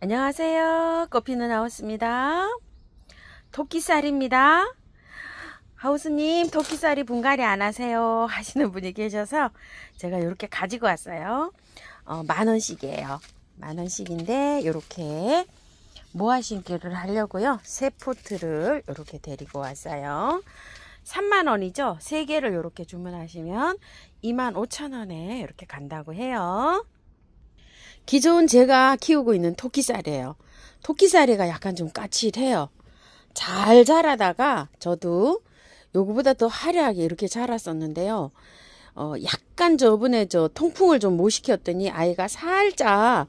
안녕하세요. 꽃피는 하우스입니다. 토끼살입니다. 하우스님, 토끼살이 분갈이 안 하세요 하시는 분이 계셔서 제가 이렇게 가지고 왔어요. 10,000원씩이에요. 10,000원씩인데 이렇게 모아 심기를 하려고요. 새 포트를 이렇게 데리고 왔어요. 30,000원이죠. 3개를 이렇게 주문하시면 25,000원에 이렇게 간다고 해요. 기존 제가 키우고 있는 토끼살이에요. 토끼살이가 약간 좀 까칠해요. 잘 자라다가 저도 요거보다 더 화려하게 이렇게 자랐었는데요. 약간 저번에 통풍을 좀 못 시켰더니 아이가 살짝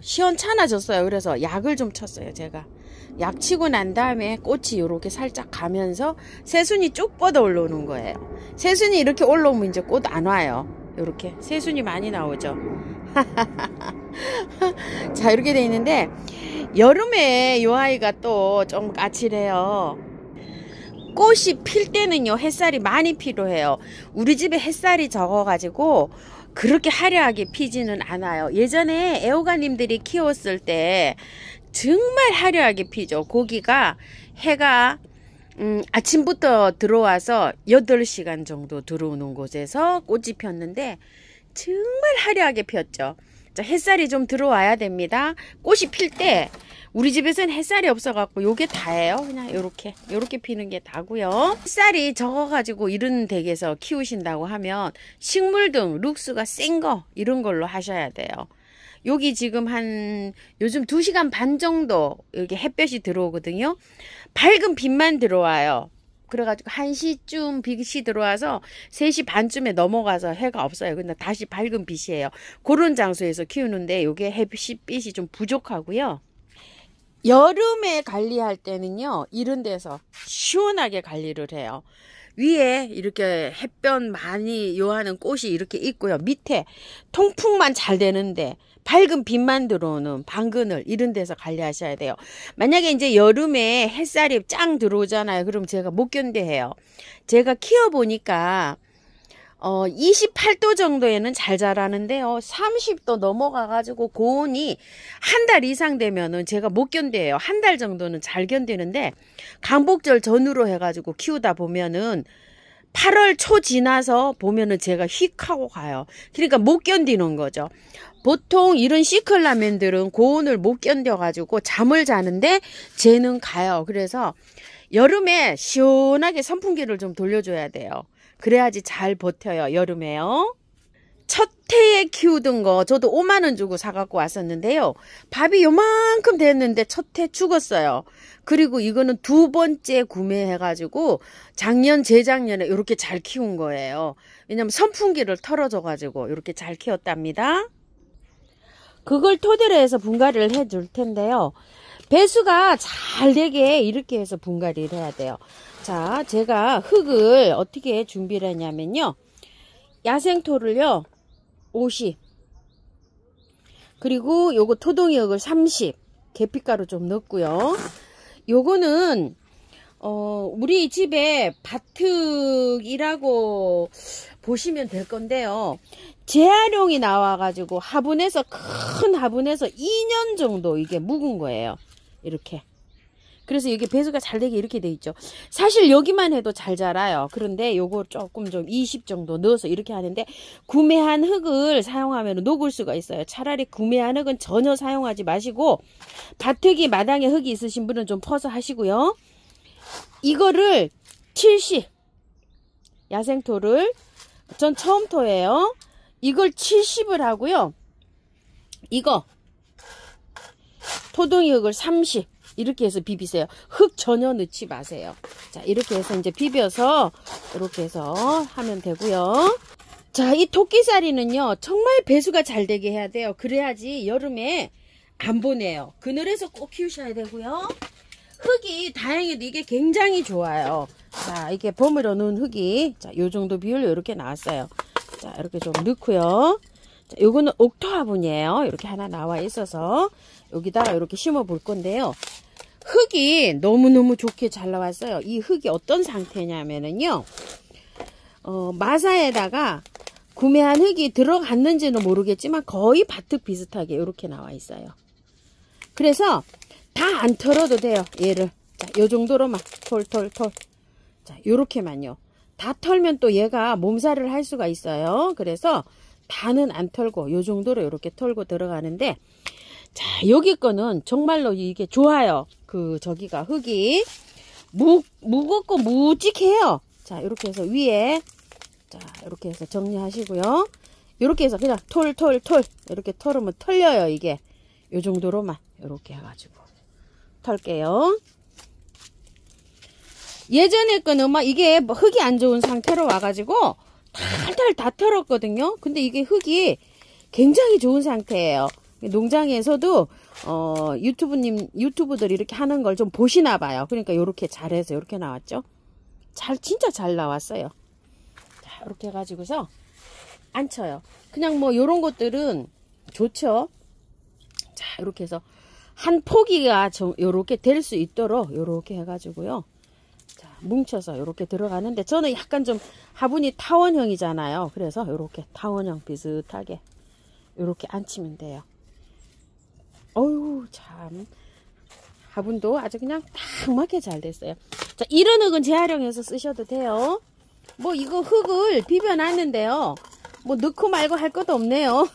시원찮아졌어요. 그래서 약을 좀 쳤어요. 제가 약 치고 난 다음에 꽃이 이렇게 살짝 가면서 새순이 쭉 뻗어 올라오는 거예요. 새순이 이렇게 올라오면 이제 꽃 안 와요. 이렇게 새순이 많이 나오죠. 자, 이렇게 돼 있는데 여름에 이 아이가 또 좀 까칠해요. 꽃이 필 때는요 햇살이 많이 필요해요. 우리 집에 햇살이 적어가지고 그렇게 화려하게 피지는 않아요. 예전에 애호가님들이 키웠을 때 정말 화려하게 피죠. 고기가 해가 아침부터 들어와서 8시간 정도 들어오는 곳에서 꽃이 폈는데 정말 화려하게 폈죠. 자, 햇살이 좀 들어와야 됩니다. 꽃이 필 때 우리 집에서는 햇살이 없어갖고 요게 다예요. 그냥 요렇게 피는 게 다고요. 햇살이 적어가지고 이런 댁에서 키우신다고 하면 식물 등 룩스가 센 거 이런 걸로 하셔야 돼요. 여기 지금 요즘 2시간 반 정도 여기 햇볕이 들어오거든요. 밝은 빛만 들어와요. 그래가지고 1시쯤 빛이 들어와서 3시 반쯤에 넘어가서 해가 없어요. 근데 다시 밝은 빛이에요. 그런 장소에서 키우는데 이게 햇빛이 좀 부족하고요. 여름에 관리할 때는요, 이런 데서 시원하게 관리를 해요. 위에 이렇게 햇볕 많이 요하는 꽃이 이렇게 있고요. 밑에 통풍만 잘 되는데 밝은 빛만 들어오는 방그늘 이런 데서 관리하셔야 돼요. 만약에 이제 여름에 햇살이 짱 들어오잖아요. 그럼 제가 못 견뎌해요. 제가 키워보니까 28도 정도에는 잘 자라는데요. 30도 넘어가가지고 고온이 한 달 이상 되면은 제가 못 견뎌요. 한 달 정도는 잘 견디는데 강복절 전후로 해가지고 키우다 보면은 8월 초 지나서 보면은 제가 휙 하고 가요. 그러니까 못 견디는 거죠. 보통 이런 시클라멘들은 고온을 못 견뎌가지고 잠을 자는데 쟤는 가요. 그래서 여름에 시원하게 선풍기를 좀 돌려줘야 돼요. 그래야지 잘 버텨요. 여름에요. 첫 해에 키우던 거 저도 50,000원 주고 사갖고 왔었는데요. 밥이 요만큼 됐는데 첫 해 죽었어요. 그리고 이거는 2번째 구매해가지고 작년 재작년에 이렇게 잘 키운 거예요. 왜냐면 선풍기를 털어줘가지고 이렇게 잘 키웠답니다. 그걸 토대로 해서 분갈이를 해줄 텐데요. 배수가 잘 되게 이렇게 해서 분갈이를 해야 돼요. 자, 제가 흙을 어떻게 준비를 했냐면요. 야생토를요 50, 그리고 요거 토동이 흙을 30, 계피가루 좀 넣고요. 요거는 우리 집에 밭흙이라고 보시면 될 건데요. 재활용이 나와가지고 화분에서 큰 화분에서 2년 정도 이게 묵은 거예요. 이렇게. 그래서 이게 배수가 잘 되게 이렇게 돼 있죠. 사실 여기만 해도 잘 자라요. 그런데 요거 조금 좀 20 정도 넣어서 이렇게 하는데 구매한 흙을 사용하면 녹을 수가 있어요. 차라리 구매한 흙은 전혀 사용하지 마시고 밭흙이 마당에 흙이 있으신 분은 좀 퍼서 하시고요. 이거를 70 야생토를 전 처음 토예요. 이걸 70을 하고요. 이거 토동이 흙을 30 이렇게 해서 비비세요. 흙 전혀 넣지 마세요. 자, 이렇게 해서 이제 비벼서 이렇게 해서 하면 되고요. 자, 이 토끼살이는요 정말 배수가 잘 되게 해야 돼요. 그래야지 여름에 안 보내요. 그늘에서 꼭 키우셔야 되고요. 흙이 다행히도 이게 굉장히 좋아요. 자, 이게 버무려 놓은 흙이 자, 요 정도 비율로 이렇게 나왔어요. 자, 이렇게 좀 넣고요. 자, 요거는 옥토 화분이에요. 이렇게 하나 나와 있어서 여기다가 이렇게 심어 볼 건데요. 흙이 너무너무 좋게 잘 나왔어요. 이 흙이 어떤 상태냐면은요. 마사에다가 구매한 흙이 들어갔는지는 모르겠지만 거의 밭흙 비슷하게 이렇게 나와 있어요. 그래서 다 안 털어도 돼요. 얘를. 자, 요 정도로만 털. 자, 요렇게만요. 다 털면 또 얘가 몸살을 할 수가 있어요. 그래서 다는 안 털고 요 정도로 이렇게 털고 들어가는데, 자, 여기 거는 정말로 이게 좋아요. 저기가 흙이 무겁고 묵직해요. 자, 이렇게 해서 위에, 자, 이렇게 해서 정리하시고요. 이렇게 해서 그냥 털 이렇게 털으면 털려요. 이게 요 정도로만 이렇게 해가지고 털게요. 예전에 거는 막 이게 흙이 안 좋은 상태로 와가지고 탈탈 다 털었거든요. 근데 이게 흙이 굉장히 좋은 상태예요. 농장에서도 유튜브들이 이렇게 하는 걸 좀 보시나 봐요. 그러니까 이렇게 잘해서 이렇게 나왔죠. 진짜 잘 나왔어요. 자, 이렇게 해가지고서 안 쳐요. 그냥 뭐 요런 것들은 좋죠. 자, 이렇게 해서 한 포기가 요렇게 될 수 있도록 요렇게 해가지고요. 자, 뭉쳐서 요렇게 들어가는데, 저는 약간 좀 화분이 타원형이잖아요. 그래서 요렇게 타원형 비슷하게 요렇게 앉히면 돼요. 어휴, 참. 화분도 아주 그냥 딱 맞게 잘 됐어요. 자, 이런 흙은 재활용해서 쓰셔도 돼요. 뭐 이거 흙을 비벼놨는데요. 뭐 넣고 말고 할 것도 없네요.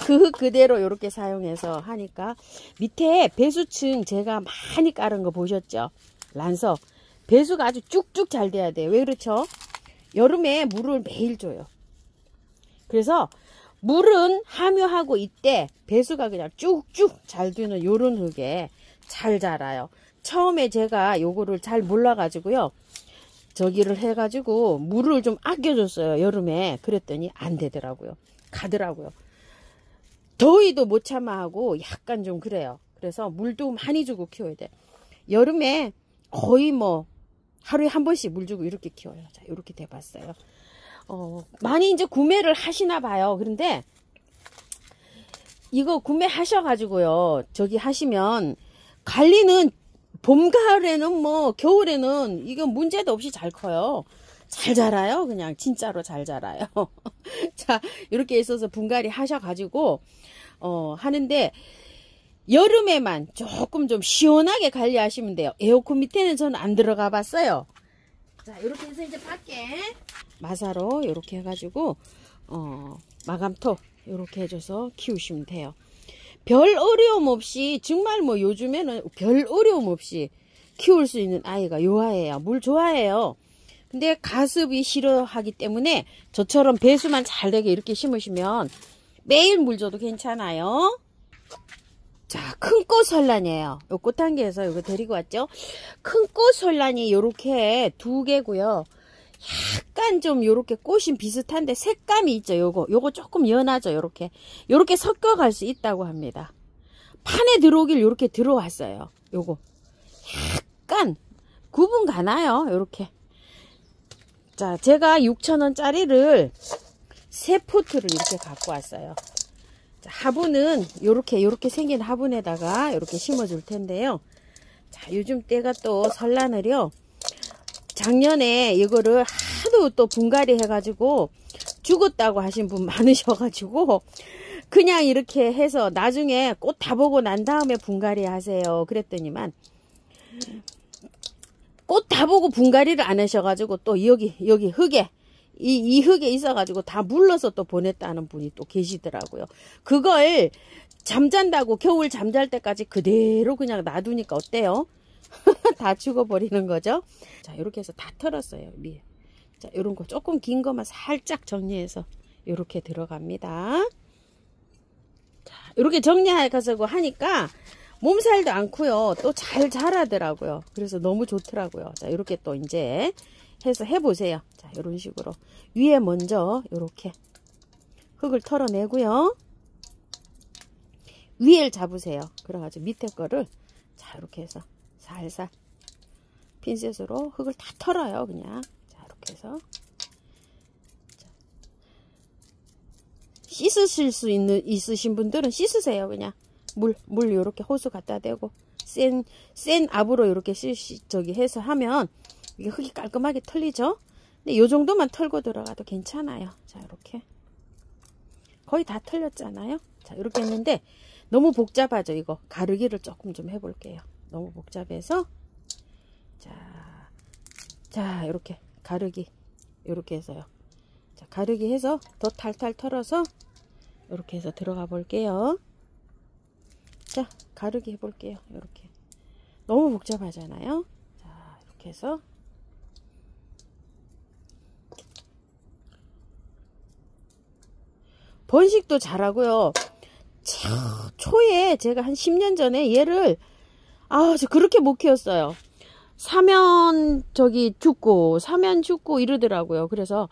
그 흙 그대로 이렇게 사용해서 하니까. 밑에 배수층 제가 많이 깔은 거 보셨죠? 란석. 배수가 아주 쭉쭉 잘 돼야 돼요. 왜 그렇죠? 여름에 물을 매일 줘요. 그래서 물은 함유하고 이때 배수가 그냥 쭉쭉 잘 되는 요런 흙에 잘 자라요. 처음에 제가 요거를 잘 몰라가지고요. 저기를 해가지고 물을 좀 아껴줬어요. 여름에. 그랬더니 안 되더라고요. 가더라고요. 더위도 못 참아하고 약간 좀 그래요. 그래서 물도 많이 주고 키워야 돼. 여름에 거의 뭐 하루에 한 번씩 물 주고 이렇게 키워요. 자, 이렇게 돼봤어요. 많이 이제 구매를 하시나 봐요. 그런데 이거 구매하셔가지고요. 저기 하시면 관리는 봄, 가을에는 뭐 겨울에는 이거 문제도 없이 잘 커요. 잘 자라요. 그냥 진짜로 잘 자라요. 자, 이렇게 있어서 분갈이 하셔가지고 하는데, 여름에만 조금 좀 시원하게 관리하시면 돼요. 에어컨 밑에는 저는 안 들어가 봤어요. 자, 이렇게 해서 이제 밖에 마사로 이렇게 해가지고 마감토 이렇게 해줘서 키우시면 돼요. 별 어려움 없이, 정말 뭐 요즘에는 별 어려움 없이 키울 수 있는 아이가 요 아이예요. 물 좋아해요. 근데 가습이 싫어하기 때문에 저처럼 배수만 잘 되게 이렇게 심으시면 매일 물 줘도 괜찮아요. 자, 큰 꽃 설란이에요. 요 꽃향기에서 이거 데리고 왔죠. 큰 꽃 설란이 요렇게 2개고요. 약간 좀 요렇게 꽃이 비슷한데 색감이 있죠. 요거 조금 연하죠. 요렇게 섞어갈 수 있다고 합니다. 판에 들어오길 요렇게 들어왔어요. 요거 약간 구분 가나요? 요렇게. 자, 제가 6,000원짜리를 3포트를 이렇게 갖고 왔어요. 자, 화분은 요렇게 생긴 화분에다가 요렇게 심어줄 텐데요. 자, 요즘 때가 또 설날을요. 작년에 이거를 하도 또 분갈이 해가지고 죽었다고 하신 분 많으셔가지고 그냥 이렇게 해서 나중에 꽃 다 보고 난 다음에 분갈이 하세요. 그랬더니만 꽃 다 보고 분갈이를 안 하셔가지고 또 여기 흙에 이 흙에 있어가지고 다 물러서 또 보냈다는 분이 또 계시더라고요. 그걸 잠잔다고 겨울 잠잘 때까지 그대로 그냥 놔두니까 어때요? 다 죽어버리는 거죠. 자, 이렇게 해서 다 털었어요. 위에. 자, 요런 거 조금 긴 거만 살짝 정리해서 이렇게 들어갑니다. 자, 이렇게 정리해가지고 하니까 몸살도 않고요. 또 잘 자라더라고요. 그래서 너무 좋더라고요. 자, 이렇게 또 이제 해서 해보세요. 자, 이런 식으로 위에 먼저 이렇게 흙을 털어내고요. 위를 잡으세요. 그래가지고 밑에 거를 자, 이렇게 해서 살살 핀셋으로 흙을 다 털어요. 그냥 자, 이렇게 해서 자, 씻으실 수 있으신 분들은 씻으세요. 그냥 물 이렇게 호수 갖다 대고 센 압으로 이렇게 저기 해서 하면 이게 흙이 깔끔하게 털리죠. 근데 요 정도만 털고 들어가도 괜찮아요. 자, 이렇게 거의 다 털렸잖아요. 자, 이렇게 했는데 너무 복잡하죠. 이거 가르기를 조금 좀 해볼게요. 너무 복잡해서 자 이렇게 가르기 이렇게 해서요. 자 가르기 해서 더 탈탈 털어서 이렇게 해서 들어가 볼게요. 자 가르기 해볼게요. 이렇게 너무 복잡하잖아요. 자 이렇게 해서 번식도 잘하고요. 초에 제가 한 10년 전에 얘를 저 그렇게 못 키웠어요. 사면 죽고 이러더라고요. 그래서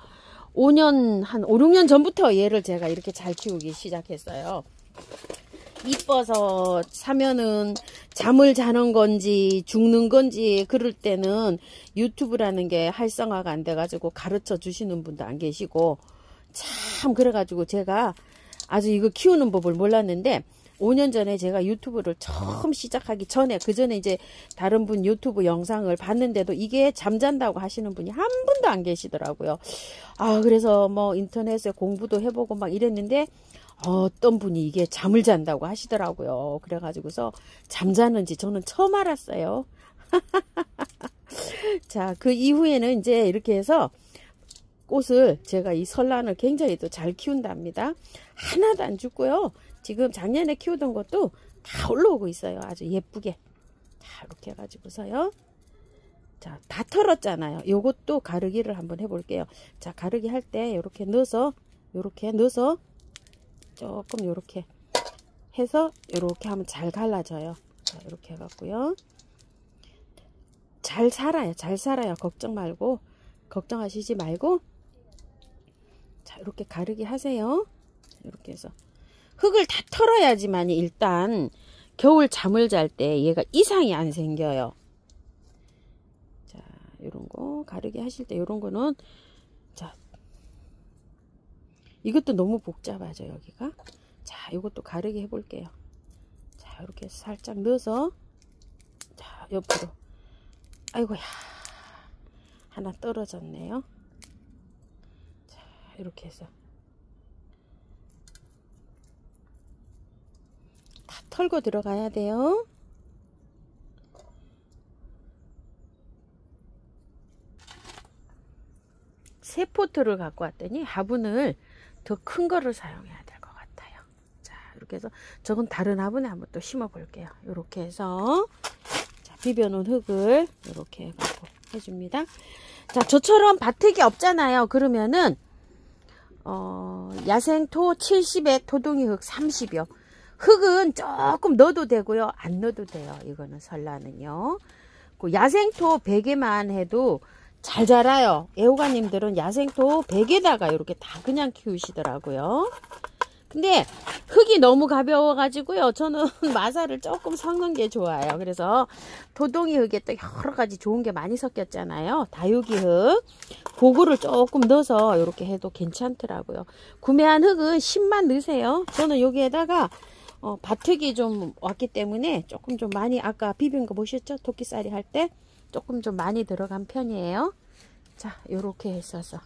5년 한 5, 6년 전부터 얘를 제가 이렇게 잘 키우기 시작했어요. 이뻐서 사면은 잠을 자는 건지 죽는 건지 그럴 때는 유튜브라는 게 활성화가 안 돼가지고 가르쳐 주시는 분도 안 계시고 참 그래가지고 제가 아주 이거 키우는 법을 몰랐는데 5년 전에 제가 유튜브를 처음 시작하기 전에 그 전에 이제 다른 분 유튜브 영상을 봤는데도 이게 잠잔다고 하시는 분이 한 분도 안 계시더라고요. 그래서 뭐 인터넷에 공부도 해보고 막 이랬는데 어떤 분이 이게 잠을 잔다고 하시더라고요. 그래가지고서 잠자는지 저는 처음 알았어요. 자, 그 이후에는 이제 이렇게 해서 꽃을 제가 이 설란을 굉장히 또 잘 키운답니다. 하나도 안 죽고요. 지금 작년에 키우던 것도 다 올라오고 있어요. 아주 예쁘게. 자, 이렇게 해가지고서요. 자, 다 털었잖아요. 요것도 가르기를 한번 해볼게요. 자, 가르기 할 때 이렇게 넣어서 조금 요렇게 해서 요렇게 하면 잘 갈라져요. 자, 이렇게 해갖고요. 잘 살아요. 걱정하시지 말고 자, 이렇게 가르기 하세요. 이렇게 해서 흙을 다 털어야지만 일단 겨울 잠을 잘 때 얘가 이상이 안 생겨요. 자, 요런 거 가르기 하실 때 요런 거는 자, 이것도 너무 복잡하죠, 여기가. 자, 요것도 가르기 해볼게요. 자, 이렇게 살짝 넣어서 자, 옆으로. 아이고야, 하나 떨어졌네요. 자, 이렇게 해서 다 털고 들어가야 돼요. 새 포트를 갖고 왔더니 화분을 더 큰 거를 사용해야 될 것 같아요. 자, 이렇게 해서 저건 다른 화분에 한번 또 심어 볼게요. 이렇게 해서 자, 비벼놓은 흙을 이렇게 해갖고 해줍니다. 자, 저처럼 밭흙이 없잖아요. 그러면은 야생토 70에 토동이 흙 30이요. 흙은 조금 넣어도 되고요, 안 넣어도 돼요. 이거는 설라는요. 그 야생토 100에만 해도 잘 자라요. 애호가님들은 야생토 100에다가 이렇게 다 그냥 키우시더라고요. 근데 흙이 너무 가벼워가지고요. 저는 마사를 조금 섞는 게 좋아요. 그래서 토동이 흙에 또 여러 가지 좋은 게 많이 섞였잖아요. 다육이 흙. 그거를 조금 넣어서 이렇게 해도 괜찮더라고요. 구매한 흙은 10만 넣으세요. 저는 여기에다가 밭흙이 좀 왔기 때문에 조금 좀 많이 아까 비빈 거 보셨죠? 토끼살이 할 때 조금 좀 많이 들어간 편이에요. 자, 요렇게 했어서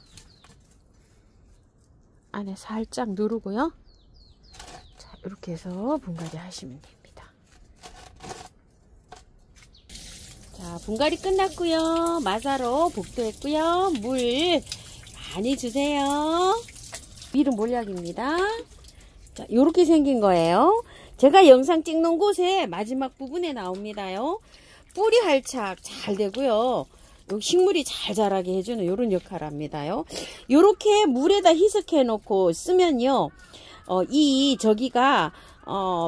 안에 살짝 누르고요. 자, 이렇게 해서 분갈이 하시면 됩니다. 자, 분갈이 끝났고요. 마사로 복도했고요. 물 많이 주세요. 밀은 몰약입니다. 자, 요렇게 생긴 거예요. 제가 영상 찍는 곳에 마지막 부분에 나옵니다요. 뿌리 할착 잘 되고요. 식물이 잘 자라게 해주는 이런 역할을 합니다요. 요렇게 물에다 희석해 놓고 쓰면요. 저기가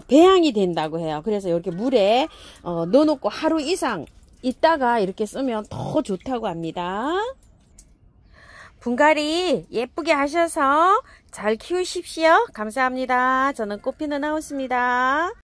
배양이 된다고 해요. 그래서 이렇게 물에 넣어놓고 하루 이상 있다가 이렇게 쓰면 더 좋다고 합니다. 분갈이 예쁘게 하셔서 잘 키우십시오. 감사합니다. 저는 꽃피는 하우스입니다.